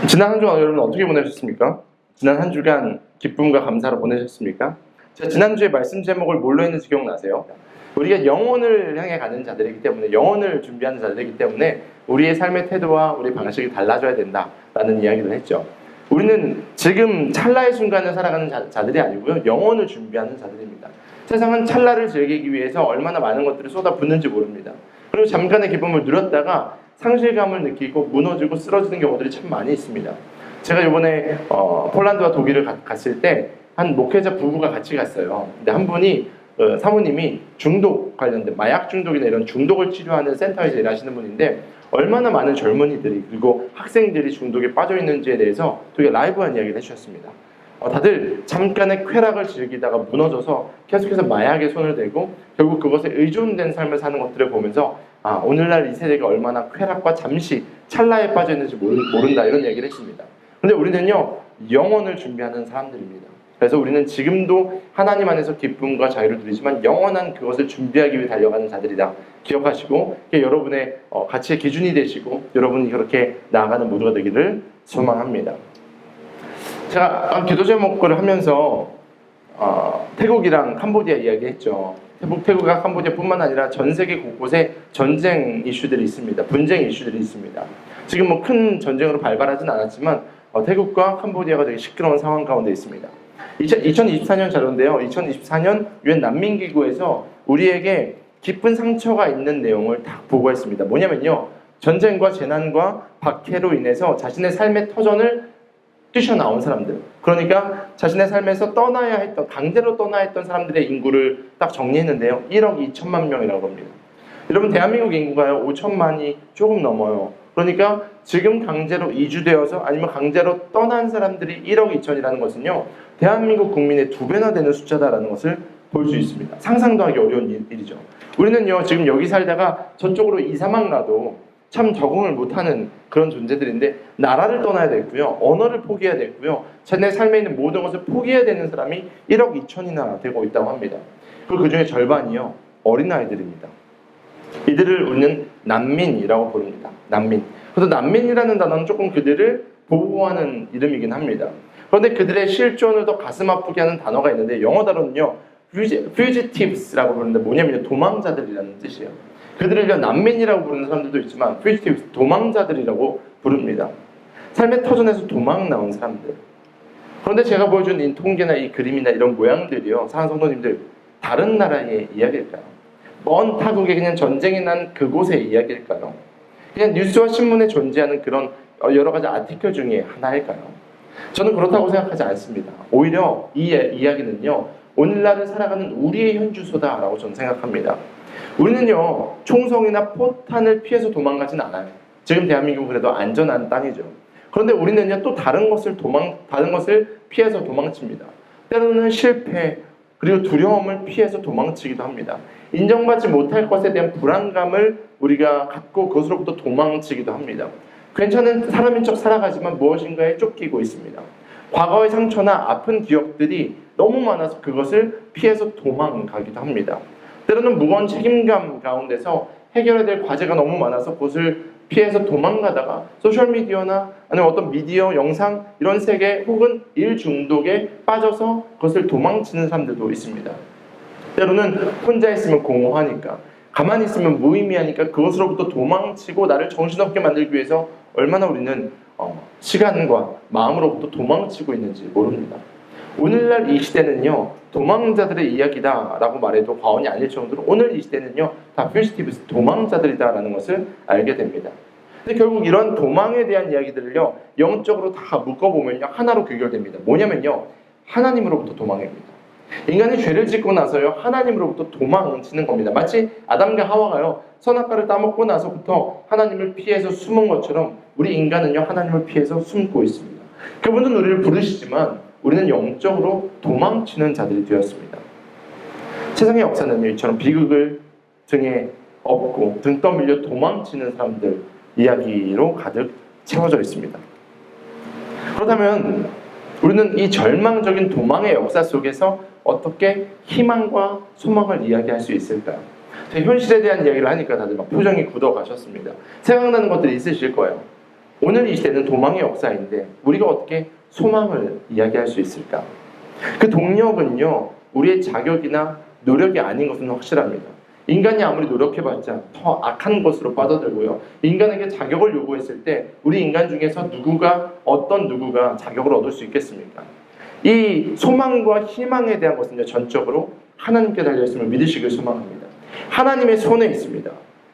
지난 한 주간 여러분 어떻게 보내셨습니까? 지난 한 주간 기쁨과 감사로 보내셨습니까? 제가 지난주에 말씀 제목을 뭘로 했는지 기억나세요? 우리가 영혼을 향해 가는 자들이기 때문에, 영혼을 준비하는 자들이기 때문에 우리의 삶의 태도와 우리 방식이 달라져야 된다라는 이야기를 했죠. 우리는 지금 찰나의 순간을 살아가는 자들이 아니고요, 영혼을 준비하는 자들입니다. 세상은 찰나를 즐기기 위해서 얼마나 많은 것들을 쏟아붓는지 모릅니다. 그리고 잠깐의 기쁨을 누렸다가 상실감을 느끼고 무너지고 쓰러지는 경우들이 참 많이 있습니다. 제가 이번에 폴란드와 독일을 갔을 때 한 목회자 부부가 같이 갔어요. 근데 한 분이 사모님이 중독 관련된 마약 중독이나 이런 중독을 치료하는 센터에서 일하시는 분인데, 얼마나 많은 젊은이들이 그리고 학생들이 중독에 빠져 있는지에 대해서 되게 라이브한 이야기를 해주셨습니다. 다들 잠깐의 쾌락을 즐기다가 무너져서 계속해서 마약에 손을 대고 결국 그것에 의존된 삶을 사는 것들을 보면서 오늘날 이 세대가 얼마나 쾌락과 잠시 찰나에 빠져 있는지 모른다, 이런 얘기를 했습니다. 근데 우리는요, 영혼을 준비하는 사람들입니다. 그래서 우리는 지금도 하나님 안에서 기쁨과 자유를 누리지만 영원한 그것을 준비하기 위해 달려가는 자들이다 기억하시고, 여러분의 가치의 기준이 되시고 여러분이 그렇게 나아가는 모두가 되기를 소망합니다. 제가 기도 제목을 하면서 태국이랑 캄보디아 이야기했죠. 태국과 캄보디아뿐만 아니라 전 세계 곳곳에 전쟁 이슈들이 있습니다. 분쟁 이슈들이 있습니다. 지금 뭐 큰 전쟁으로 발발하진 않았지만 태국과 캄보디아가 되게 시끄러운 상황 가운데 있습니다. 2024년 자료인데요. 2024년 유엔 난민기구에서 우리에게 깊은 상처가 있는 내용을 딱 보고했습니다. 뭐냐면요, 전쟁과 재난과 박해로 인해서 자신의 삶의 터전을 뛰쳐나온 사람들, 그러니까 자신의 삶에서 떠나야 했던, 강제로 떠나야 했던 사람들의 인구를 딱 정리했는데요. 1억 2천만 명이라고 합니다. 여러분, 대한민국 인구가요 5천만이 조금 넘어요. 그러니까 지금 강제로 이주되어서 아니면 강제로 떠난 사람들이 1억 2천이라는 것은요, 대한민국 국민의 2배나 되는 숫자다라는 것을 볼 수 있습니다. 상상도 하기 어려운 일이죠. 우리는요, 지금 여기 살다가 저쪽으로 이사만 가도 참 적응을 못하는 그런 존재들인데, 나라를 떠나야 되고요, 언어를 포기해야 되고요, 자신의 삶에 있는 모든 것을 포기해야 되는 사람이 1억 2천이나 되고 있다고 합니다. 그리고 그 중에 절반이요, 어린아이들입니다. 이들을 우리는 난민이라고 부릅니다. 난민. 그래서 난민이라는 단어는 조금 그들을 보호하는 이름이긴 합니다. 그런데 그들의 실존을 더 가슴 아프게 하는 단어가 있는데, 영어 단어는요, fugitives라고 부르는데 뭐냐면 도망자들이라는 뜻이에요. 그들을 난민이라고 부르는 사람들도 있지만 fugitives, 도망자들이라고 부릅니다. 삶의 터전에서 도망 나온 사람들. 그런데 제가 보여준 이 통계나 이 그림이나 이런 모양들이요, 사랑하는 성도님들, 다른 나라의 이야기일까요? 먼 타국에 그냥 전쟁이 난 그곳의 이야기일까요? 그냥 뉴스와 신문에 존재하는 그런 여러 가지 아티클 중에 하나일까요? 저는 그렇다고 생각하지 않습니다. 오히려 이 이야기는요, 오늘날을 살아가는 우리의 현주소다라고 저는 생각합니다. 우리는요, 총성이나 포탄을 피해서 도망가진 않아요. 지금 대한민국은 그래도 안전한 땅이죠. 그런데 우리는요, 또 다른 것을 피해서 도망칩니다. 때로는 실패, 그리고 두려움을 피해서 도망치기도 합니다. 인정받지 못할 것에 대한 불안감을 우리가 갖고 그것으로부터 도망치기도 합니다. 괜찮은 사람인 척 살아가지만 무엇인가에 쫓기고 있습니다. 과거의 상처나 아픈 기억들이 너무 많아서 그것을 피해서 도망가기도 합니다. 때로는 무거운 책임감 가운데서 해결해야 될 과제가 너무 많아서 그것을 피해서 도망가다가 소셜미디어나 아니면 어떤 미디어, 영상 이런 세계 혹은 일 중독에 빠져서 그것을 도망치는 사람들도 있습니다. 때로는 혼자 있으면 공허하니까, 가만히 있으면 무의미하니까 그것으로부터 도망치고 나를 정신없게 만들기 위해서 얼마나 우리는 시간과 마음으로부터 도망치고 있는지 모릅니다. 오늘날 이 시대는요, 도망자들의 이야기다라고 말해도 과언이 아닐 정도로 오늘 이 시대는요, 다 fugitives, 도망자들이다라는 것을 알게 됩니다. 근데 결국 이런 도망에 대한 이야기들을요, 영적으로 다 묶어보면요, 하나로 귀결됩니다. 뭐냐면요, 하나님으로부터 도망입니다. 인간이 죄를 짓고 나서요, 하나님으로부터 도망치는 겁니다. 마치 아담과 하와가요, 선악과를 따먹고 나서부터 하나님을 피해서 숨은 것처럼 우리 인간은요, 하나님을 피해서 숨고 있습니다. 그분은 우리를 부르시지만 우리는 영적으로 도망치는 자들이 되었습니다. 세상의 역사는 이처럼 비극을 등에 업고 등 떠밀려 도망치는 사람들 이야기로 가득 채워져 있습니다. 그렇다면 우리는 이 절망적인 도망의 역사 속에서 어떻게 희망과 소망을 이야기할 수 있을까요? 현실에 대한 이야기를 하니까 다들 막 표정이 굳어가셨습니다. 생각나는 것들이 있으실 거예요. 오늘 이 시대는 도망의 역사인데 우리가 어떻게 소망을 이야기할 수 있을까? 그 동력은요, 우리의 자격이나 노력이 아닌 것은 확실합니다. 인간이 아무리 노력해봤자 더 악한 것으로 빠져들고요. 인간에게 자격을 요구했을 때 우리 인간 중에서 어떤 누구가 자격을 얻을 수 있겠습니까? 이 소망과 희망에 대한 것은요, 전적으로 하나님께 달려있음을 믿으시길 소망합니다. 하나님의 손에 있습니다.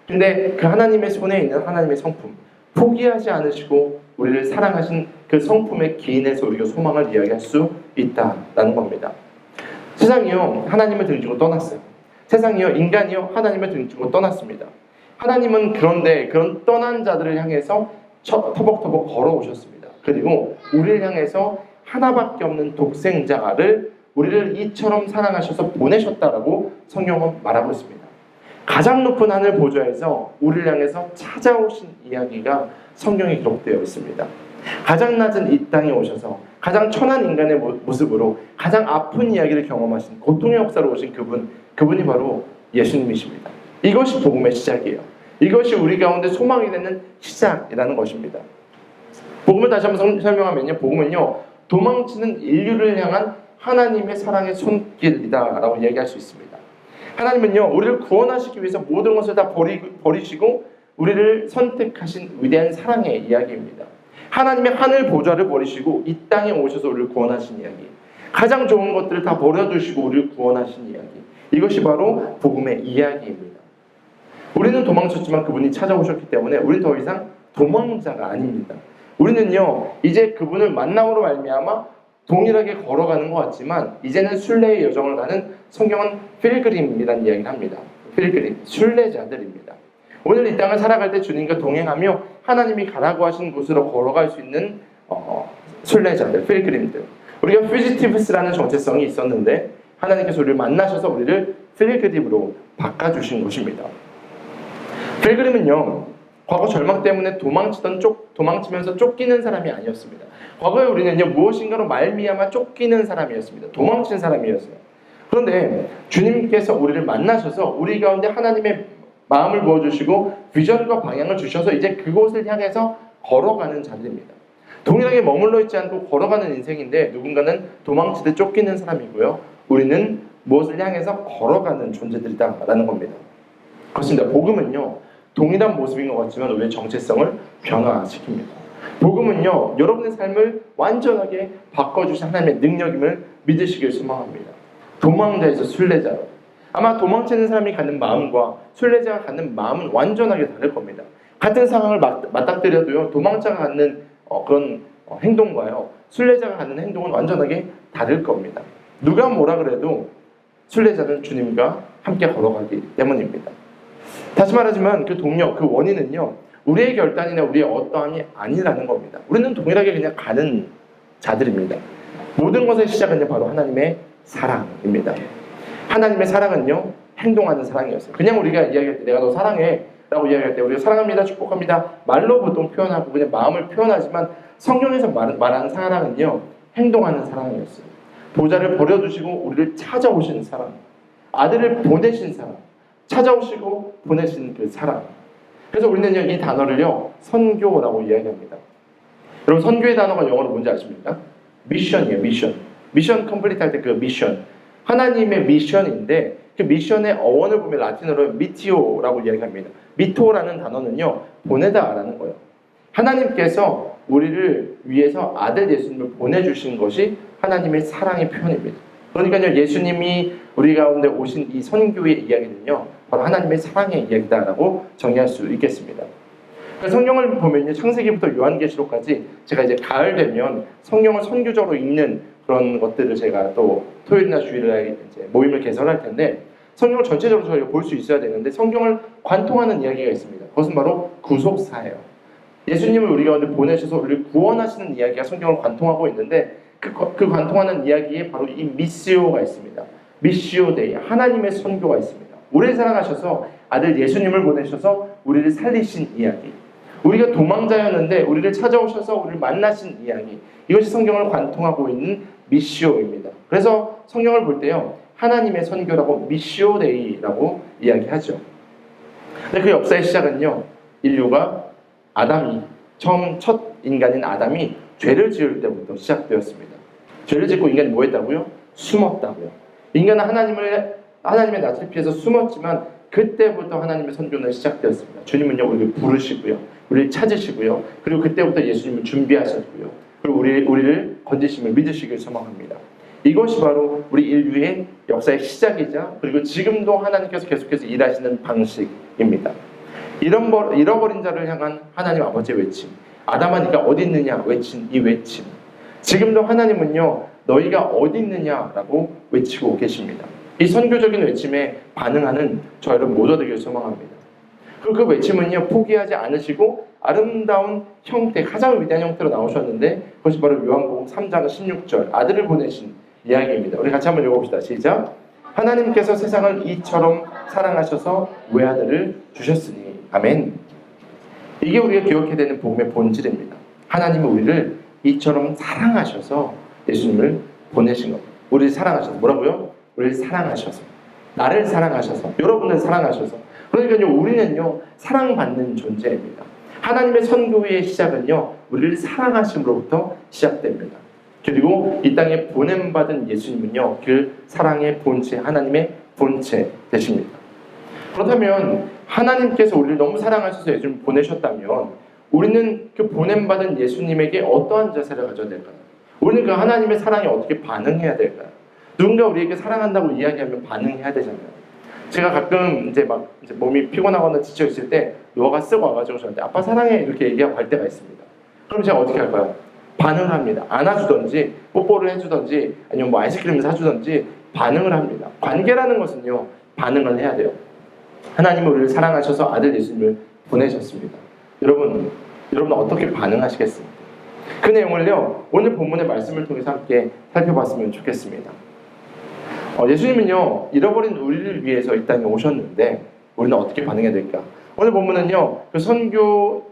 근데 그 하나님의 손에 있는 하나님의 성품, 포기하지 않으시고 우리를 사랑하신 그 성품의 기인에서 우리가 소망을 이야기할 수 있다라는 겁니다. 세상이요, 하나님을 등지고 떠났어요. 세상이요, 인간이요, 하나님을 등지고 떠났습니다. 하나님은 그런데 그런 떠난 자들을 향해서 터벅터벅 걸어오셨습니다. 그리고 우리를 향해서 하나밖에 없는 독생자를 우리를 이처럼 사랑하셔서 보내셨다라고 성경은 말하고 있습니다. 가장 높은 하늘 보좌에서 우리를 향해서 찾아오신 이야기가 성경에 기록되어 있습니다. 가장 낮은 이 땅에 오셔서 가장 천한 인간의 모습으로 가장 아픈 이야기를 경험하신 고통의 역사로 오신 그분이 바로 예수님이십니다. 이것이 복음의 시작이에요. 이것이 우리 가운데 소망이 되는 시작이라는 것입니다. 복음을 다시 한번 설명하면요, 복음은요, 도망치는 인류를 향한 하나님의 사랑의 손길이다라고 이야기할 수 있습니다. 하나님은요, 우리를 구원하시기 위해서 모든 것을 다 버리시고 우리를 선택하신 위대한 사랑의 이야기입니다. 하나님의 하늘 보좌를 버리시고 이 땅에 오셔서 우리를 구원하신 이야기, 가장 좋은 것들을 다 버려두시고 우리를 구원하신 이야기, 이것이 바로 복음의 이야기입니다. 우리는 도망쳤지만 그분이 찾아오셨기 때문에 우리는 더 이상 도망자가 아닙니다. 우리는요, 이제 그분을 만남으로 말미암아 동일하게 걸어가는 것 같지만 이제는 순례의 여정을 가는, 성경은 필그림이라는 이야기를 합니다. 필그림, 순례자들입니다. 오늘 이 땅을 살아갈 때 주님과 동행하며 하나님이 가라고 하신 곳으로 걸어갈 수 있는 순례자들, 필그림들. 우리가 퓨지티브스라는 정체성이 있었는데 하나님께서 우리를 만나셔서 우리를 필그림으로 바꿔주신 것입니다. 필그림은요, 과거 절망 때문에 도망치면서 쫓기는 사람이 아니었습니다. 과거에 우리는요, 무엇인가로 말미암아 쫓기는 사람이었습니다. 도망친 사람이었어요. 그런데 주님께서 우리를 만나셔서 우리 가운데 하나님의 마음을 부어주시고 비전과 방향을 주셔서 이제 그곳을 향해서 걸어가는 자들입니다. 동일하게 머물러 있지 않고 걸어가는 인생인데 누군가는 도망치듯 쫓기는 사람이고요, 우리는 무엇을 향해서 걸어가는 존재들이다라는 겁니다. 그렇습니다. 복음은요, 동일한 모습인 것 같지만 우리의 정체성을 변화시킵니다. 복음은요, 여러분의 삶을 완전하게 바꿔주신 하나님의 능력임을 믿으시길 소망합니다. 도망자에서 순례자로. 아마 도망치는 사람이 갖는 마음과 순례자가 갖는 마음은 완전하게 다를 겁니다. 같은 상황을 맞닥뜨려도요, 도망자가 갖는 그런 행동과요, 순례자가 갖는 행동은 완전하게 다를 겁니다. 누가 뭐라 그래도 순례자는 주님과 함께 걸어가기 때문입니다. 다시 말하지만 그 동력, 그 원인은요, 우리의 결단이나 우리의 어떠함이 아니라는 겁니다. 우리는 동일하게 그냥 가는 자들입니다. 모든 것의 시작은 바로 하나님의 사랑입니다. 하나님의 사랑은요, 행동하는 사랑이었어요. 그냥 우리가 이야기할 때 내가 너 사랑해 라고 이야기할 때 우리가 사랑합니다, 축복합니다 말로 보통 표현하고 그냥 마음을 표현하지만 성경에서 말하는 사랑은요, 행동하는 사랑이었어요. 보좌를 버려두시고 우리를 찾아오신 사랑, 아들을 보내신 사랑, 찾아오시고 보내신 그 사랑. 그래서 우리는요, 이 단어를요, 선교라고 이야기합니다. 여러분, 선교의 단어가 영어로 뭔지 아십니까? 미션이에요. 미션 컴플리트 할 때 그 미션, 하나님의 미션인데 그 미션의 어원을 보면 라틴어로 미티오라고 이야기합니다. 미토라는 단어는요, 보내다라는 거예요. 하나님께서 우리를 위해서 아들 예수님을 보내주신 것이 하나님의 사랑의 표현입니다. 그러니까요, 예수님이 우리 가운데 오신 이 선교의 이야기는요, 바로 하나님의 사랑의 이야기다라고 정의할 수 있겠습니다. 성경을 보면요, 창세기부터 요한계시록까지 제가 이제 가을 되면 성경을 선교적으로 읽는 그런 것들을 제가 또 토요일이나 주일에 이제 모임을 개설할 텐데, 성경을 전체적으로 저희가 볼 수 있어야 되는데 성경을 관통하는 이야기가 있습니다. 그것은 바로 구속사예요. 예수님을 우리 가운데 보내셔서 우리를 구원하시는 이야기가 성경을 관통하고 있는데 그 관통하는 이야기에 바로 이 미시오가 있습니다. 미시오 데이, 하나님의 선교가 있습니다. 우리를 사랑하셔서 아들 예수님을 보내셔서 우리를 살리신 이야기, 우리가 도망자였는데 우리를 찾아오셔서 우리를 만나신 이야기, 이것이 성경을 관통하고 있는 미시오입니다. 그래서 성경을 볼 때요, 하나님의 선교라고 미시오 데이라고 이야기하죠. 근데 그 역사의 시작은요, 인류가 아담이 처음 첫 인간인 아담이 죄를 지을 때부터 시작되었습니다. 죄를 짓고 인간이 뭐 했다고요? 숨었다고요. 인간은 하나님의 낯을 피해서 숨었지만 그때부터 하나님의 선교는 시작되었습니다. 주님은요 우리를 부르시고요, 우리를 찾으시고요, 그리고 그때부터 예수님을 준비하셨고요, 그리고 우리를 건지심을 믿으시길 소망합니다. 이것이 바로 우리 인류의 역사의 시작이자 그리고 지금도 하나님께서 계속해서 일하시는 방식입니다. 잃어버린 자를 향한 하나님 아버지의 외침, 아담아 네가 어디 있느냐 외친 이 외침, 지금도 하나님은요 너희가 어디 있느냐라고 외치고 계십니다. 이 선교적인 외침에 반응하는 저 여러분 모두 되길 소망합니다. 그리고 그 외침은요 포기하지 않으시고 아름다운 형태, 가장 위대한 형태로 나오셨는데 그것이 바로 요한복음 3장 16절 아들을 보내신 이야기입니다. 우리 같이 한번 읽어봅시다. 시작. 하나님께서 세상을 이처럼 사랑하셔서 외아들을 주셨으니. 아멘. 이게 우리가 기억해야 되는 복음의 본질입니다. 하나님은 우리를 이처럼 사랑하셔서 예수님을 보내신 겁니다. 우리를 사랑하셔서. 뭐라고요? 우리를 사랑하셔서. 나를 사랑하셔서. 여러분을 사랑하셔서. 그러니까요 우리는요 사랑받는 존재입니다. 하나님의 선교의 시작은요 우리를 사랑하심으로부터 시작됩니다. 그리고 이 땅에 보냄받은 예수님은요 그 사랑의 본체, 하나님의 본체 되십니다. 그렇다면 하나님께서 우리를 너무 사랑하셔서 예수님을 보내셨다면 우리는 그 보냄받은 예수님에게 어떠한 자세를 가져야 될까요? 우리는 그 하나님의 사랑에 어떻게 반응해야 될까요? 누군가 우리에게 사랑한다고 이야기하면 반응해야 되잖아요. 제가 가끔 이제 몸이 피곤하거나 지쳐 있을 때 누워가 쓰고 와가지고 저한테 아빠 사랑해 이렇게 얘기하고 갈 때가 있습니다. 그럼 제가 어떻게 할까요? 반응을 합니다. 안아주든지 뽀뽀를 해주든지 아니면 뭐 아이스크림을 사주든지 반응을 합니다. 관계라는 것은요 반응을 해야 돼요. 하나님은 우리를 사랑하셔서 아들 예수님을 보내셨습니다. 여러분 어떻게 반응하시겠습니까? 그 내용을요 오늘 본문의 말씀을 통해서 함께 살펴봤으면 좋겠습니다. 예수님은요 잃어버린 우리를 위해서 이 땅에 오셨는데 우리는 어떻게 반응해야 될까? 오늘 본문은요 그 선교,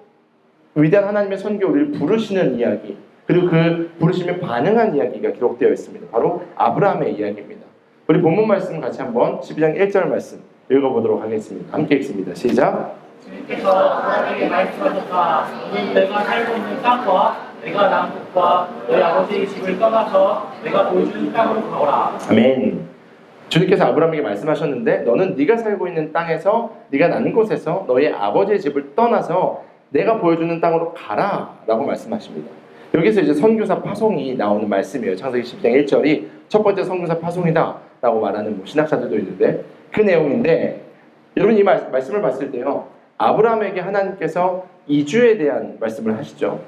위대한 하나님의 선교, 우리를 부르시는 이야기, 그리고 그 부르심에 반응한 이야기가 기록되어 있습니다. 바로 아브라함의 이야기입니다. 우리 본문 말씀 같이 한번 12장 1절 말씀 읽어보도록 하겠습니다. 함께 읽습니다. 시작. 주님께서 아브라함에게 말씀하셨다. 너는 내가 살고 있는 땅과 내가 남국과 너희 아버지의 집을 떠나서 내가 보여주는 땅으로 가오라. 아멘. 주님께서 아브라함에게 말씀하셨는데 너는 네가 살고 있는 땅에서 네가 난 곳에서 너희 아버지의 집을 떠나서 내가 보여주는 땅으로 가라 라고 말씀하십니다. 여기서 이제 선교사 파송이 나오는 말씀이에요. 창세기 10장 1절이 첫 번째 선교사 파송이다 라고 말하는 신학자들도 있는데 그 내용인데, 여러분 이 말씀을 봤을 때요 아브라함에게 하나님께서 이주에 대한 말씀을 하시죠.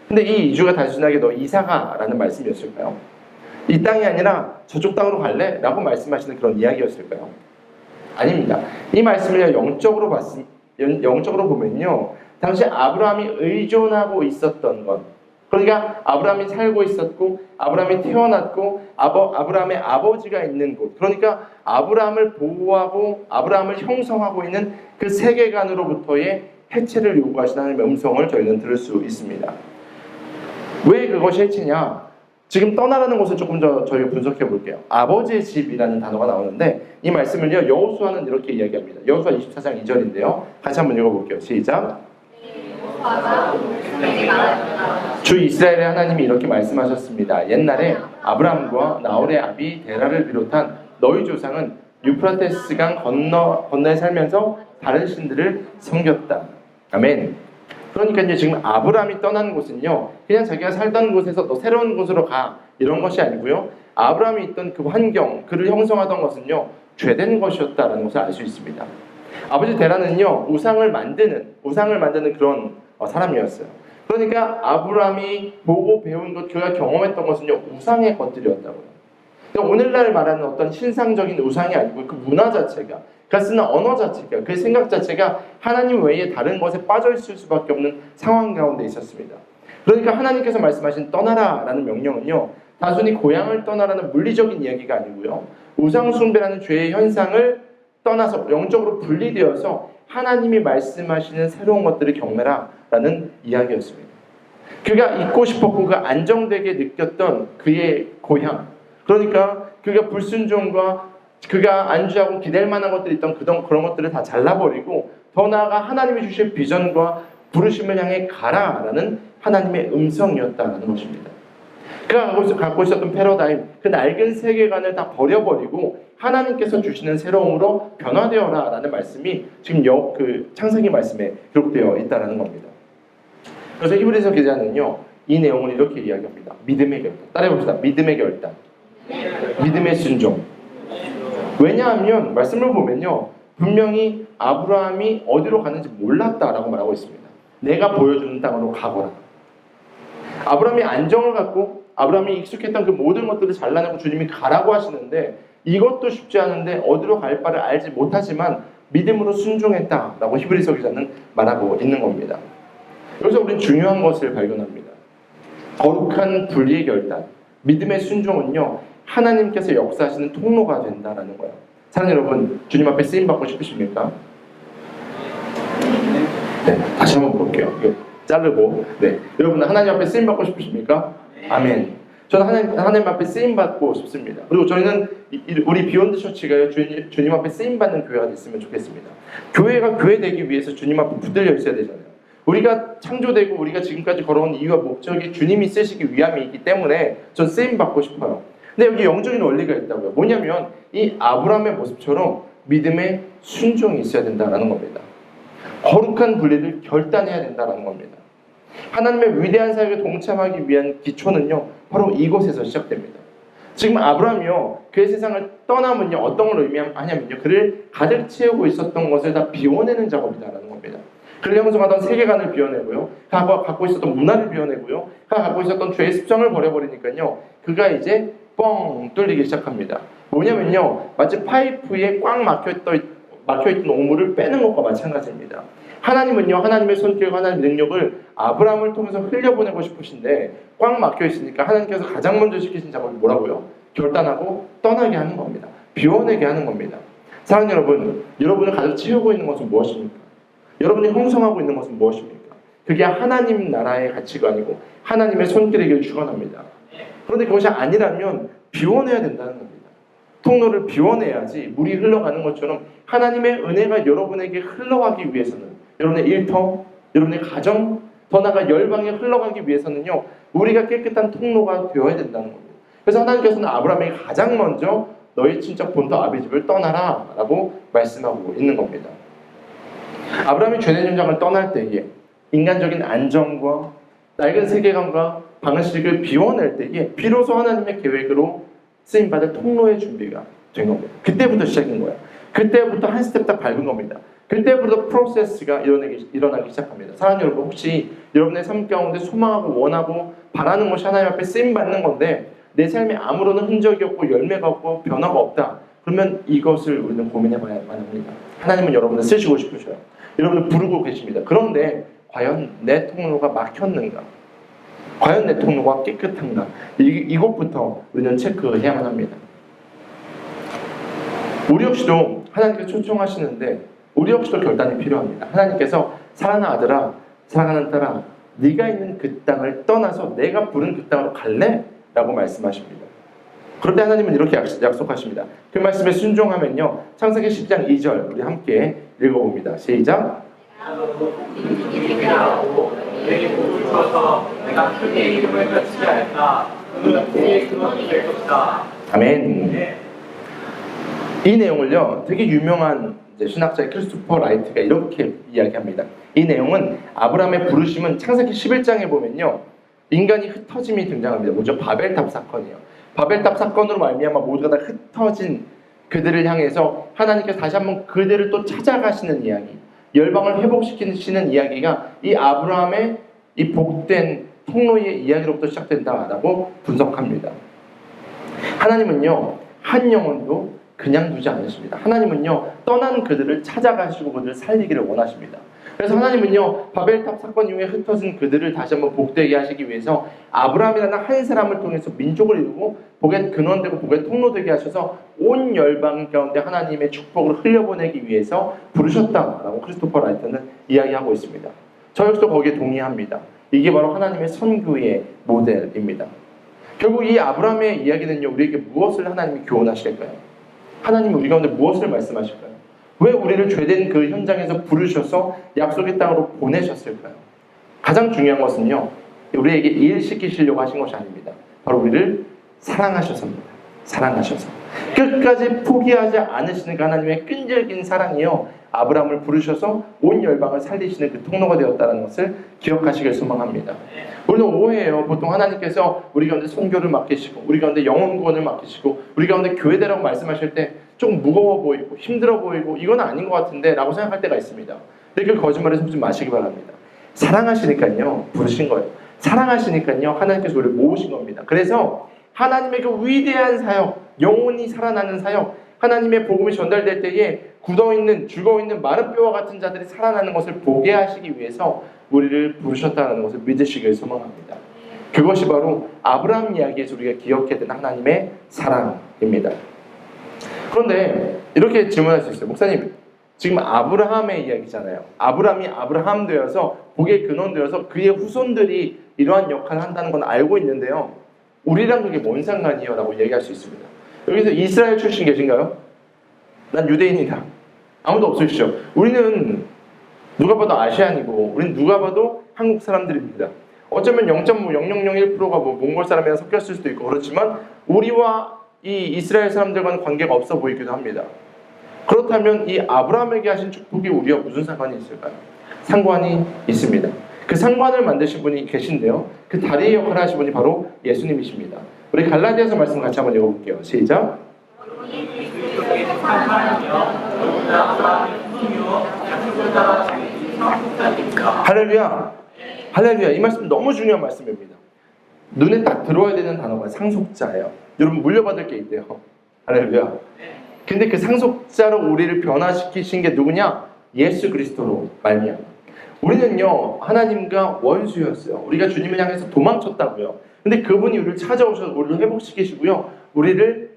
근데 이 이주가 단순하게 너 이사가 라는 말씀이었을까요? 이 땅이 아니라 저쪽 땅으로 갈래? 라고 말씀하시는 그런 이야기였을까요? 아닙니다. 이 말씀을 영적으로 보면요 당시 아브라함이 의존하고 있었던 것, 그러니까 아브라함이 살고 있었고 아브라함이 태어났고 아브라함의 아버지가 있는 곳, 그러니까 아브라함을 보호하고 아브라함을 형성하고 있는 그 세계관으로부터의 해체를 요구하시는 하나님의 음성을 저희는 들을 수 있습니다. 왜 그것이 해체냐? 지금 떠나라는 것을 조금 더 저희가 분석해 볼게요. 아버지의 집이라는 단어가 나오는데 이 말씀을요 여호수아는 이렇게 이야기합니다. 여호수아 24장 2절인데요 같이 한번 읽어볼게요. 시작. 주 이스라엘의 하나님이 이렇게 말씀하셨습니다. 옛날에 아브라함과 나홀의 아비 데라를 비롯한 너희 조상은 유프라테스강 건너에 살면서 다른 신들을 섬겼다. 아멘. 그러니까 이제 지금 아브라함이 떠난 곳은요 그냥 자기가 살던 곳에서 또 새로운 곳으로 가 이런 것이 아니고요 아브라함이 있던 그 환경, 그를 형성하던 것은요 죄된 것이었다라는 것을 알 수 있습니다. 아버지 데라는요 우상을 만드는 그런 사람이었어요. 그러니까 아브라함이 보고 배운 것, 그가 경험했던 것은요 우상의 것들이었다고요. 그러니까 오늘날 말하는 어떤 신상적인 우상이 아니고 그 문화 자체가, 그가 쓰는 언어 자체가, 그 생각 자체가 하나님 외에 다른 것에 빠져 있을 수밖에 없는 상황 가운데 있었습니다. 그러니까 하나님께서 말씀하신 떠나라라는 명령은요 단순히 고향을 떠나라는 물리적인 이야기가 아니고요 우상 숭배라는 죄의 현상을 떠나서 영적으로 분리되어서 하나님이 말씀하시는 새로운 것들을 경매라라는 이야기였습니다. 그가 있고 싶었고 그가 안정되게 느꼈던 그의 고향, 그러니까 그가 불순종과 그가 안주하고 기댈 만한 것들이 있던 그런 것들을 다 잘라버리고 더 나아가 하나님이 주신 비전과 부르심을 향해 가라라는 하나님의 음성이었다라는 것입니다. 그가 갖고 있었던 패러다임, 그 낡은 세계관을 다 버려버리고 하나님께서 주시는 새로움으로 변화되어라라는 말씀이 지금 그 창세기 말씀에 기록되어 있다라는 겁니다. 그래서 히브리서 기자는요, 이 내용을 이렇게 이야기합니다. 믿음의 결단. 따라해봅시다. 믿음의 결단. 믿음의 순종. 왜냐하면 말씀을 보면요, 분명히 아브라함이 어디로 가는지 몰랐다라고 말하고 있습니다. 내가 보여주는 땅으로 가거라. 아브라함이 안정을 갖고 아브라함이 익숙했던 그 모든 것들을 잘라내고 주님이 가라고 하시는데, 이것도 쉽지 않은데 어디로 갈 바를 알지 못하지만 믿음으로 순종했다라고 히브리서 기자는 말하고 있는 겁니다. 여기서 우리는 중요한 것을 발견합니다. 거룩한 분리의 결단, 믿음의 순종은요, 하나님께서 역사하시는 통로가 된다라는 거예요. 사랑하는 여러분, 주님 앞에 쓰임 받고 싶으십니까? 네, 다시 한번 볼게요. 이거 자르고, 네, 여러분 하나님 앞에 쓰임 받고 싶으십니까? 아멘. 저는 하나님 앞에 쓰임 받고 싶습니다. 그리고 저희는 우리 비욘드 처치가 주님 앞에 쓰임 받는 교회가 됐으면 좋겠습니다. 교회가 교회 되기 위해서 주님 앞에 붙들려 있어야 되잖아요. 우리가 창조되고 우리가 지금까지 걸어온 이유와 목적이 주님이 쓰시기 위함이기 때문에 전 쓰임 받고 싶어요. 근데 여기 영적인 원리가 있다고요. 뭐냐면 이 아브라함의 모습처럼 믿음의 순종이 있어야 된다는 겁니다. 거룩한 분리를 결단해야 된다는 겁니다. 하나님의 위대한 사역에 동참하기 위한 기초는요, 바로 이곳에서 시작됩니다. 지금 아브라함이요, 그의 세상을 떠나면요, 어떤 걸 의미하냐면요, 그를 가득 채우고 있었던 것을 다 비워내는 작업이다라는 겁니다. 그를 형성하던 세계관을 비워내고요, 그가 갖고 있었던 문화를 비워내고요, 그가 갖고 있었던 죄의 습성을 버려버리니까요, 그가 이제 뻥 뚫리기 시작합니다. 뭐냐면요, 마치 파이프에 꽉 막혀있던 오물을 빼는 것과 마찬가지입니다. 하나님은요, 하나님의 손길과 하나님의 능력을 아브라함을 통해서 흘려보내고 싶으신데 꽉 막혀있으니까 하나님께서 가장 먼저 시키신 작업이 뭐라고요? 결단하고 떠나게 하는 겁니다. 비워내게 하는 겁니다. 사랑하는 여러분, 여러분을 가득 채우고 있는 것은 무엇입니까? 여러분이 형성하고 있는 것은 무엇입니까? 그게 하나님 나라의 가치관이고 하나님의 손길에게 축원합니다. 그런데 그것이 아니라면 비워내야 된다는 겁니다. 통로를 비워내야지 물이 흘러가는 것처럼 하나님의 은혜가 여러분에게 흘러가기 위해서는, 여러분의 일터, 여러분의 가정, 더 나아가 열방에 흘러가기 위해서는요, 우리가 깨끗한 통로가 되어야 된다는 겁니다. 그래서 하나님께서는 아브라함에게 가장 먼저 너희 친척 본토 아비 집을 떠나라 라고 말씀하고 있는 겁니다. 아브라함이 죄된 현장을 떠날 때에 인간적인 안정과 낡은 세계관과 방식을 비워낼 때에 비로소 하나님의 계획으로 쓰임받을 통로의 준비가 된 겁니다. 그때부터 시작인 거예요. 그때부터 한 스텝 딱 밟은 겁니다. 그때부터 프로세스가 일어나기 시작합니다. 사랑하는 여러분, 혹시 여러분의 삶 가운데 소망하고 원하고 바라는 것이 하나님 앞에 쓰임받는 건데 내 삶에 아무런 흔적이 없고 열매가 없고 변화가 없다. 그러면 이것을 우리는 고민해봐야 합니다. 하나님은 여러분을 쓰시고 싶으셔요. 여러분을 부르고 계십니다. 그런데 과연 내 통로가 막혔는가? 과연 내 통로가 깨끗한가? 이것부터 우리는 체크해야만 합니다. 우리 역시도 하나님께서 초청하시는데 우리 역시도 결단이 필요합니다. 하나님께서 사랑하는 아들아, 사랑하는 딸아, 네가 있는 그 땅을 떠나서 내가 부른 그 땅으로 갈래? 라고 말씀하십니다. 그런데 하나님은 이렇게 약속하십니다. 그 말씀에 순종하면요, 창세기 10장 2절 우리 함께 읽어봅니다. 시작. 내게 복을 주어서 내가 크게 이름을 펼치게 할까. 그는 그의 근원이 될 것이다. 아멘. 네. 이 내용을요, 되게 유명한 신학자 크리스토퍼 라이트가 이렇게 이야기합니다. 이 내용은 아브라함의 부르심은 창세기 11장에 보면요, 인간이 흩어짐이 등장합니다. 먼저 바벨탑 사건이에요. 바벨탑 사건으로 말미암아 모두가 다 흩어진 그들을 향해서 하나님께서 다시 한번 그들을 또 찾아가시는 이야기, 열방을 회복시키시는 이야기가 이 아브라함의 이 복된 통로의 이야기로부터 시작된다라고 분석합니다. 하나님은요, 한 영혼도 그냥 두지 않으십니다. 하나님은요, 떠난 그들을 찾아가시고 그들을 살리기를 원하십니다. 그래서 하나님은요, 바벨탑 사건 이후에 흩어진 그들을 다시 한번 복되게 하시기 위해서 아브라함이라는 한 사람을 통해서 민족을 이루고 복의 근원되고 복의 통로되게 하셔서 온 열방 가운데 하나님의 축복을 흘려보내기 위해서 부르셨다라고 크리스토퍼 라이트는 이야기하고 있습니다. 저 역시도 거기에 동의합니다. 이게 바로 하나님의 선교의 모델입니다. 결국 이 아브라함의 이야기는요, 우리에게 무엇을 하나님이 교훈하실까요? 하나님이 우리 가운데 무엇을 말씀하실까요? 왜 우리를 죄된 그 현장에서 부르셔서 약속의 땅으로 보내셨을까요? 가장 중요한 것은요, 우리에게 일시키시려고 하신 것이 아닙니다. 바로 우리를 사랑하셔서입니다. 사랑하셔서 끝까지 포기하지 않으시는 그 하나님의 끈질긴 사랑이요, 아브라함을 부르셔서 온 열방을 살리시는 그 통로가 되었다는 것을 기억하시길 소망합니다. 우리는 오해해요. 보통 하나님께서 우리 가운데 선교를 맡기시고 우리 가운데 영혼 구원을 맡기시고 우리 가운데 교회되라고 말씀하실 때 조금 무거워 보이고 힘들어 보이고 이건 아닌 것 같은데 라고 생각할 때가 있습니다. 근데 그 거짓말에 속지 마시기 바랍니다. 사랑하시니까요 부르신 거예요. 사랑하시니까요 하나님께서 우리를 모으신 겁니다. 그래서 하나님의 그 위대한 사역, 영혼이 살아나는 사역, 하나님의 복음이 전달될 때에 굳어있는, 죽어있는 마른 뼈와 같은 자들이 살아나는 것을 보게 하시기 위해서 우리를 부르셨다는 것을 믿으시길 소망합니다. 그것이 바로 아브라함 이야기에서 우리가 기억해야 되는 하나님의 사랑입니다. 그런데 이렇게 질문할 수 있어요. 목사님, 지금 아브라함의 이야기잖아요. 아브라함이 아브라함 되어서 복의 근원 되어서 그의 후손들이 이러한 역할을 한다는 건 알고 있는데요. 우리랑 그게 뭔 상관이에요? 라고 얘기할 수 있습니다. 여기서 이스라엘 출신 계신가요? 난 유대인이다. 아무도 없으시죠? 우리는 누가 봐도 아시안이고 우리는 누가 봐도 한국 사람들입니다. 어쩌면 0.0001%가 몽골 사람이랑 섞였을 수도 있고 그렇지만 우리와 이 이스라엘 사람들과는 관계가 없어 보이기도 합니다. 그렇다면 이 아브라함에게 하신 축복이 우리와 무슨 상관이 있을까요? 상관이 있습니다. 그 상관을 만드신 분이 계신데요. 그 다리의 역할을 하신 분이 바로 예수님이십니다. 우리 갈라디아서 말씀 같이 한번 읽어볼게요. 시작. 할렐루야. 할렐루야. 이 말씀 너무 중요한 말씀입니다. 눈에 딱 들어와야 되는 단어가 상속자예요. 여러분 물려받을 게 있대요. 할렐루야. 근데 그 상속자로 우리를 변화시키신 게 누구냐? 예수 그리스도로 말미암아. 우리는요 하나님과 원수였어요. 우리가 주님을 향해서 도망쳤다고요. 근데 그분이 우리를 찾아오셔서 우리를 회복시키시고요, 우리를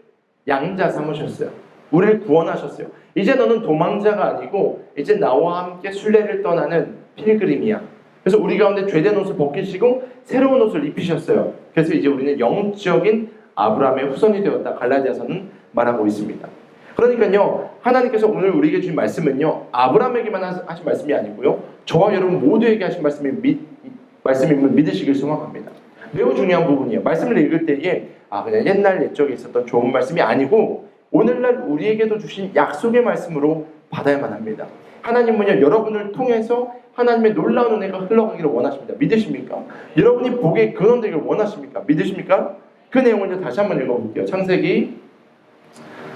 양자 삼으셨어요. 우리를 구원하셨어요. 이제 너는 도망자가 아니고 이제 나와 함께 순례를 떠나는 필그림이야. 그래서 우리 가운데 죄된 옷을 벗기시고 새로운 옷을 입히셨어요. 그래서 이제 우리는 영적인 아브라함의 후손이 되었다. 갈라디아서는 말하고 있습니다. 그러니까요 하나님께서 오늘 우리에게 주신 말씀은요 아브라함에게만 하신 말씀이 아니고요 저와 여러분 모두에게 하신 말씀임을 믿으시길 소망합니다. 매우 중요한 부분이에요. 말씀을 읽을 때에 그냥 옛날 옛적에 있었던 좋은 말씀이 아니고 오늘날 우리에게도 주신 약속의 말씀으로 받아야만 합니다. 하나님은요 여러분을 통해서 하나님의 놀라운 은혜가 흘러가기를 원하십니다. 믿으십니까? 여러분이 복의 근원 되기를 원하십니까? 믿으십니까? 그 내용을 다시 한번 읽어볼게요. 창세기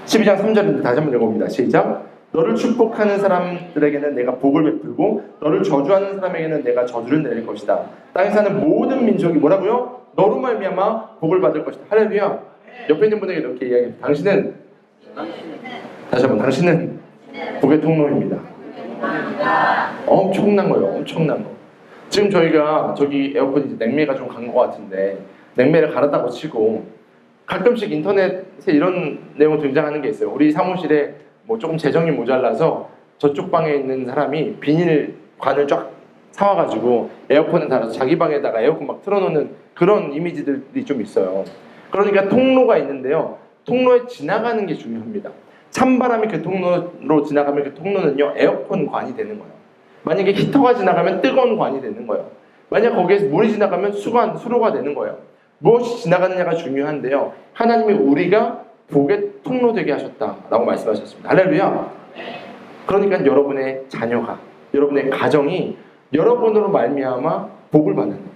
12장 3절인데 다시 한번 읽어봅니다. 시작. 너를 축복하는 사람들에게는 내가 복을 베풀고 너를 저주하는 사람에게는 내가 저주를 내릴 것이다. 땅에 사는 모든 민족이 뭐라고요? 너로 말미암아 복을 받을 것이다. 할렐루야. 옆에 있는 분에게 이렇게 이야기합니다. 당신은 다시 한번 당신은 복의 통로입니다. 엄청난 거예요. 엄청난 거. 지금 저희가 저기 에어컨이 이제 냉매가 좀 간 것 같은데 냉매를 갈았다고 치고 가끔씩 인터넷에 이런 내용 등장하는 게 있어요. 우리 사무실에 뭐 조금 재정이 모자라서 저쪽 방에 있는 사람이 비닐관을 쫙 사와가지고 에어컨을 달아서 자기 방에다가 에어컨 막 틀어놓는 그런 이미지들이 좀 있어요. 그러니까 통로가 있는데요. 통로에 지나가는 게 중요합니다. 찬바람이 그 통로로 지나가면 그 통로는요 에어컨 관이 되는 거예요. 만약에 히터가 지나가면 뜨거운 관이 되는 거예요. 만약 거기에서 물이 지나가면 수로가 되는 거예요. 무엇이 지나가느냐가 중요한데요. 하나님이 우리가 복의 통로 되게 하셨다라고 말씀하셨습니다. 할렐루야. 그러니까 여러분의 자녀가, 여러분의 가정이 여러분으로 말미암아 복을 받는 거예요.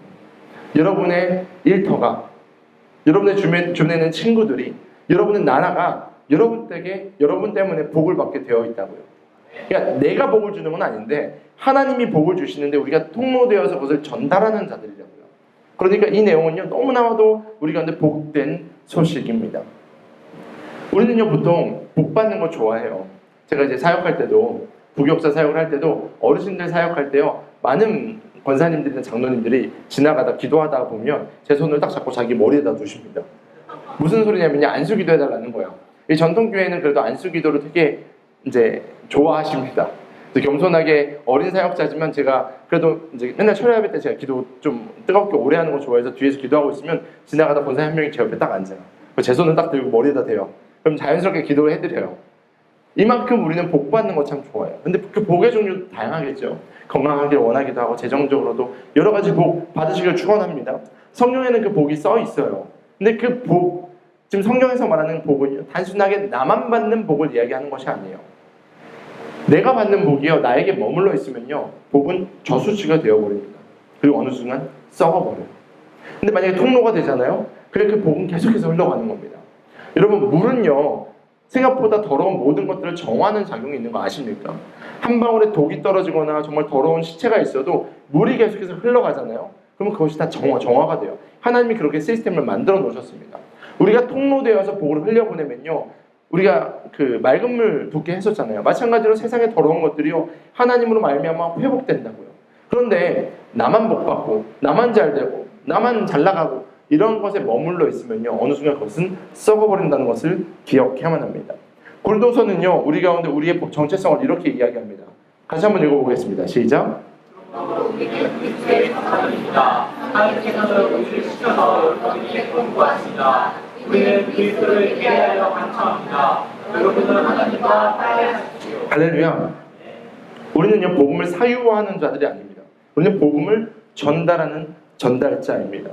여러분의 일터가, 여러분의 주변에 있는 친구들이, 여러분의 나라가 여러분 때문에 복을 받게 되어 있다고요. 그러니까 내가 복을 주는 건 아닌데 하나님이 복을 주시는데 우리가 통로되어서 그것을 전달하는 자들이라고요. 그러니까 이 내용은요 너무나도 우리 가운데 복된 소식입니다. 우리는요 보통 복 받는 거 좋아해요. 제가 이제 사역할 때도 부교역사 사역을 할 때도 어르신들 사역할 때요 많은 권사님들이나 장로님들이 지나가다 기도하다 보면 제 손을 딱 잡고 자기 머리에다 두십니다. 무슨 소리냐면요 안수기도 해달라는 거예요. 이 전통교회는 그래도 안수기도를 되게 이제 좋아하십니다. 겸손하게 어린 사역자지만 제가 그래도 이제 맨날 철야 예배 때 제가 기도 좀 뜨겁게 오래 하는 거 좋아해서 뒤에서 기도하고 있으면 지나가다 권사 한 명이 제 옆에 딱 앉아요. 제 손을 딱 들고 머리에다 대요. 그럼 자연스럽게 기도를 해드려요. 이만큼 우리는 복 받는 거 참 좋아요. 근데 그 복의 종류도 다양하겠죠. 건강하길 원하기도 하고 재정적으로도 여러 가지 복 받으시길 축원합니다. 성경에는 그 복이 써 있어요. 근데 그 복, 지금 성경에서 말하는 복은요, 단순하게 나만 받는 복을 이야기하는 것이 아니에요. 내가 받는 복이요, 나에게 머물러 있으면요, 복은 저수지가 되어버립니다. 그리고 어느 순간 썩어버려요. 근데 만약에 통로가 되잖아요. 그래 그 복은 계속해서 흘러가는 겁니다. 여러분, 물은요, 생각보다 더러운 모든 것들을 정화하는 작용이 있는 거 아십니까? 한 방울에 독이 떨어지거나 정말 더러운 시체가 있어도 물이 계속해서 흘러가잖아요. 그러면 그것이 다 정화가 돼요. 하나님이 그렇게 시스템을 만들어 놓으셨습니다. 우리가 통로되어서 복을 흘려보내면요, 우리가 그 맑은 물 붓게 했었잖아요. 마찬가지로 세상의 더러운 것들이요, 하나님으로 말미암아 회복된다고요. 그런데 나만 복 받고 나만 잘 되고 나만 잘 나가고 이런 것에 머물러 있으면요, 어느 순간 그것은 썩어버린다는 것을 기억해야만 합니다. 골도서는요, 우리 가운데 우리의 정체성을 이렇게 이야기합니다. 같이 한번 읽어보겠습니다. 시작. 우리는 그리스도의 사람입니다. 하나님께서는 우리를 시켜서 여러분이 공부하십니다. 우리는 그리스도를 이해하여 감사합니다. 여러분은 하나님과 화해하십시오. 할렐루야. 우리는요, 복음을 사유화하는 자들이 아닙니다. 우리는 복음을 전달하는 전달자입니다.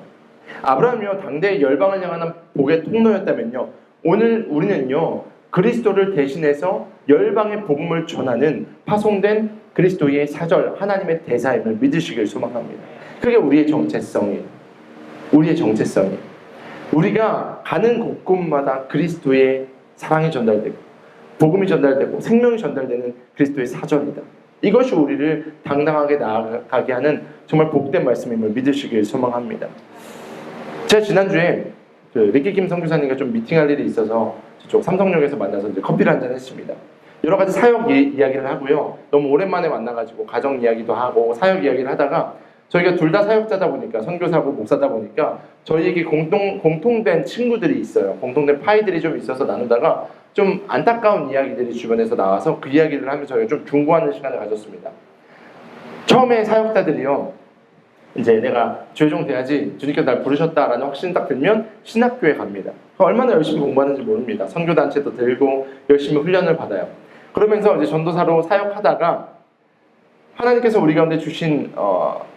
아브라함이요, 당대의 열방을 향하는 복의 통로였다면요, 오늘 우리는요, 그리스도를 대신해서 열방의 복음을 전하는 파송된 그리스도의 사절, 하나님의 대사임을 믿으시길 소망합니다. 그게 우리의 정체성이에요. 우리의 정체성이에요. 우리가 가는 곳곳마다 그리스도의 사랑이 전달되고 복음이 전달되고 생명이 전달되는 그리스도의 사절이다. 이것이 우리를 당당하게 나아가게 하는 정말 복된 말씀임을 믿으시길 소망합니다. 제가 지난주에 그 리키 김 선교사님과 좀 미팅할 일이 있어서 저쪽 삼성역에서 만나서 이제 커피를 한잔 했습니다. 여러 가지 사역 이야기를 하고요. 너무 오랜만에 만나가지고 가정 이야기도 하고 사역 이야기를 하다가 저희가 둘 다 사역자다 보니까, 선교사고 목사다 보니까 저희에게 공통된 친구들이 있어요. 공통된 파이들이 좀 있어서 나누다가 좀 안타까운 이야기들이 주변에서 나와서 그 이야기를 하면서 저희가 좀 중보하는 시간을 가졌습니다. 처음에 사역자들이요, 이제 내가 죄종 돼야지 주님께서 날 부르셨다라는 확신 딱 들면 신학교에 갑니다. 얼마나 열심히 공부하는지 모릅니다. 선교단체도 들고 열심히 훈련을 받아요. 그러면서 이제 전도사로 사역하다가 하나님께서 우리 가운데 주신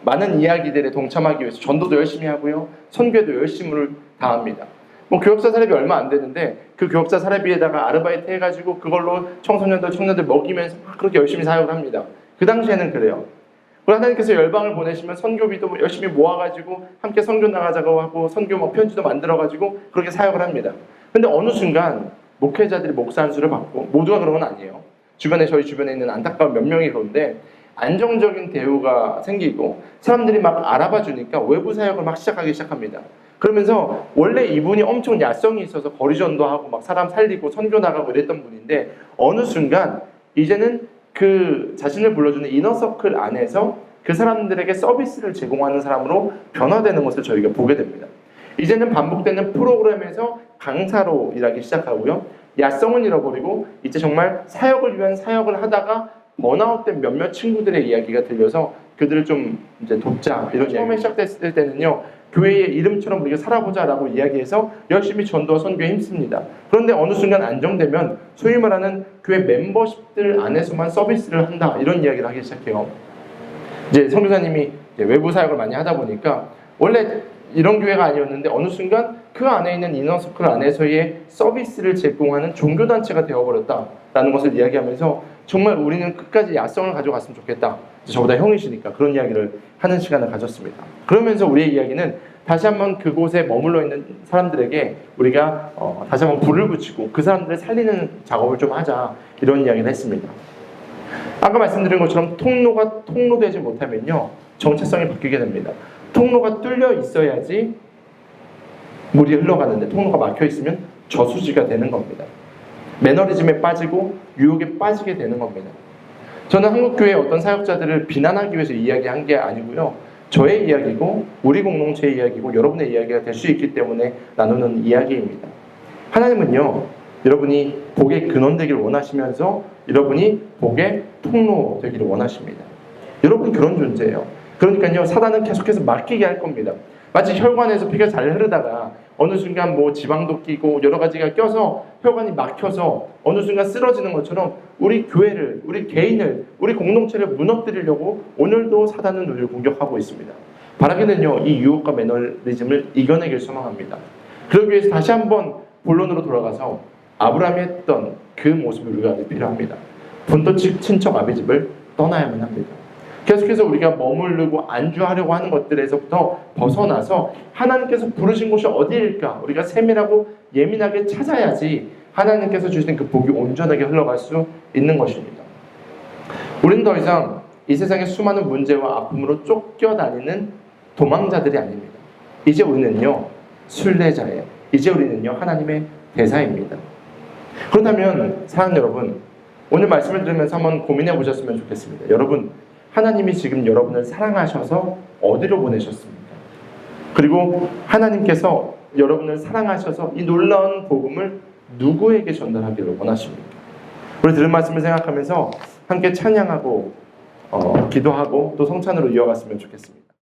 많은 이야기들에 동참하기 위해서 전도도 열심히 하고요, 선교에도 열심을 다합니다. 뭐 교역자 사례비 얼마 안 되는데 그 교역자 사례비에다가 아르바이트 해가지고 그걸로 청소년들 먹이면서 막 그렇게 열심히 사역을 합니다. 그 당시에는 그래요. 그리고 하나님께서 열방을 보내시면 선교비도 열심히 모아가지고 함께 선교 나가자고 하고 선교 막 편지도 만들어가지고 그렇게 사역을 합니다. 근데 어느 순간 목회자들이 목사 안수를 받고, 모두가 그런 건 아니에요. 저희 주변에 있는 안타까운 몇 명이 그런데 안정적인 대우가 생기고 사람들이 막 알아봐 주니까 외부 사역을 막 시작합니다. 그러면서 원래 이분이 엄청 야성이 있어서 거리전도 하고 막 사람 살리고 선교 나가고 이랬던 분인데 어느 순간 이제는 그 자신을 불러주는 이너서클 안에서 그 사람들에게 서비스를 제공하는 사람으로 변화되는 것을 저희가 보게 됩니다. 이제는 반복되는 프로그램에서 강사로 일하기 시작하고요, 야성은 잃어버리고 이제 정말 사역을 위한 사역을 하다가 번아웃된 몇몇 친구들의 이야기가 들려서 그들을 좀 이제 돕자, 이런 처음에 시작됐을 때는요, 교회의 이름처럼 우리가 살아보자라고 이야기해서 열심히 전도와 선교에 힘씁니다. 그런데 어느 순간 안정되면 소위 말하는 교회 멤버십들 안에서만 서비스를 한다, 이런 이야기를 하기 시작해요. 이제 선교사님이 이제 외부 사역을 많이 하다 보니까 원래 이런 교회가 아니었는데 어느 순간 그 안에 있는 이너서클 안에서의 서비스를 제공하는 종교단체가 되어버렸다라는 것을 이야기하면서 정말 우리는 끝까지 야성을 가져갔으면 좋겠다. 저보다 형이시니까 그런 이야기를 하는 시간을 가졌습니다. 그러면서 우리의 이야기는 다시 한번 그곳에 머물러 있는 사람들에게 우리가 다시 한번 불을 붙이고 그 사람들을 살리는 작업을 좀 하자, 이런 이야기를 했습니다. 아까 말씀드린 것처럼 통로가 통로되지 못하면요, 정체성이 바뀌게 됩니다. 통로가 뚫려 있어야지 물이 흘러가는데 통로가 막혀 있으면 저수지가 되는 겁니다. 매너리즘에 빠지고 유혹에 빠지게 되는 겁니다. 저는 한국교회의 어떤 사역자들을 비난하기 위해서 이야기한 게 아니고요, 저의 이야기고 우리 공동체의 이야기고 여러분의 이야기가 될 수 있기 때문에 나누는 이야기입니다. 하나님은요, 여러분이 복의 근원 되기를 원하시면서 여러분이 복의 통로 되기를 원하십니다. 여러분 그런 존재예요. 그러니까요, 사단은 계속해서 맡기게 할 겁니다. 마치 혈관에서 피가 잘 흐르다가 어느 순간 뭐 지방도 끼고 여러 가지가 껴서 혈관이 막혀서 어느 순간 쓰러지는 것처럼 우리 교회를, 우리 개인을, 우리 공동체를 무너뜨리려고 오늘도 사단은 우리를 공격하고 있습니다. 바라기는요, 이 유혹과 매너리즘을 이겨내길 소망합니다. 그러기 위해서 다시 한번 본론으로 돌아가서 아브라함이 했던 그 모습을 우리가 알기 필요합니다. 본토 친척 아비집을 떠나야만 합니다. 계속해서 우리가 머무르고 안주하려고 하는 것들에서부터 벗어나서 하나님께서 부르신 곳이 어디일까? 우리가 세밀하고 예민하게 찾아야지 하나님께서 주신 그 복이 온전하게 흘러갈 수 있는 것입니다. 우리는 더 이상 이 세상의 수많은 문제와 아픔으로 쫓겨다니는 도망자들이 아닙니다. 이제 우리는요, 순례자예요. 이제 우리는요, 하나님의 대사입니다. 그렇다면 사랑하는 여러분, 오늘 말씀을 들으면서 한번 고민해 보셨으면 좋겠습니다. 여러분, 하나님이 지금 여러분을 사랑하셔서 어디로 보내셨습니까? 그리고 하나님께서 여러분을 사랑하셔서 이 놀라운 복음을 누구에게 전달하기를 원하십니까? 우리 들은 말씀을 생각하면서 함께 찬양하고 기도하고 또 성찬으로 이어갔으면 좋겠습니다.